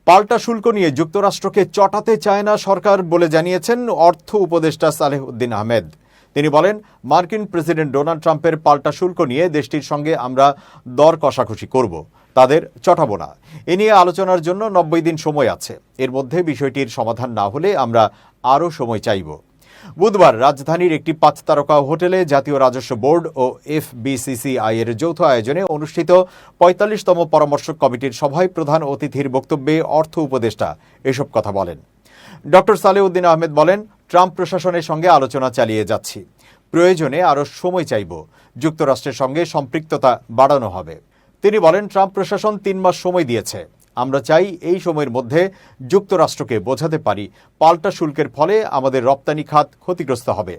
পাল্টা শুল্ক নিয়ে যুক্তরাষ্ট্রকে চটাতে চায় না সরকার বলে জানিয়েছেন অর্থ উপদেষ্টা সালেহ উদ্দিন আহমেদ। তিনি বলেন, মার্কিন প্রেসিডেন্ট ডোনাল্ড ট্রাম্পের পাল্টা শুল্ক নিয়ে দেশটির সঙ্গে আমরা দর কষাকষি করব, তাদের চটাবো না। এ নিয়ে আলোচনার জন্য 90 দিন সময় আছে। এর মধ্যে বিষয়টির সমাধান না হলে আমরা আরও সময় চাইব। বুধবার রাজধানীর একটি 5 তারকা হোটেলে জাতীয় রাজস্ব বোর্ড ও এফবিসিসিআই এর যৌথ আয়োজনে অনুষ্ঠিত 45তম পরামর্শ কমিটির সভায় প্রধান অতিথির বক্তব্যে অর্থ উপদেষ্টা এসব কথা বলেন। ডক্টর সালেহ উদ্দিন আহমেদ বলেন, ট্রাম্প প্রশাসনের সঙ্গে আলোচনা চালিয়ে যাচ্ছি, প্রয়োজনে আরও সময় চাইব, যুক্তরাষ্ট্রের সঙ্গে সম্পৃক্ততা বাড়ানো হবে। তিনি বলেন, ট্রাম্প প্রশাসন 3 মাস সময় দিয়েছে, আমরা চাই এই সময়ের মধ্যে যুক্তরাষ্ট্রকে বোঝাতে পারি পাল্টা শুল্কের ফলে আমাদের রপ্তানি খাত ক্ষতিগ্রস্ত হবে।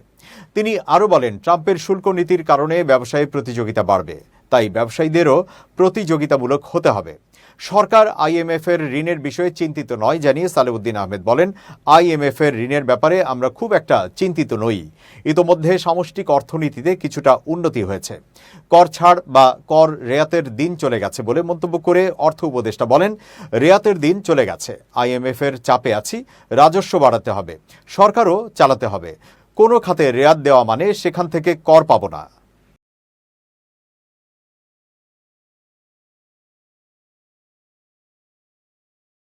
তিনি আরও বলেন, ট্রাম্পের শুল্ক নীতির কারণে ব্যবসায়ে প্রতিযোগিতা বাড়বে, তাই ব্যবসায়ীদেরও প্রতিযোগিতামূলক হতে হবে। সরকার আইএমএফ এর ঋণের বিষয়ে চিন্তিত নয় জানিয়ে সালেহ উদ্দিন আহমেদ বলেন, আইএমএফ এর ঋণের ব্যাপারে আমরা খুব একটা চিন্তিত নই। ইতোমধ্যে সামষ্টিক অর্থনীতিতে কিছুটা উন্নতি হয়েছে। কর ছাড় বা কর রেয়াতের দিন চলে গেছে বলে মন্তব্য করে অর্থ উপদেষ্টা বলেন, রেয়াতের দিন চলে গেছে, আইএমএফ এর চাপে আছি, রাজস্ব বাড়াতে হবে, সরকারও চালাতে হবে। কোনো খাতে রেয়াত দেওয়া মানে সেখান থেকে কর পাবো না।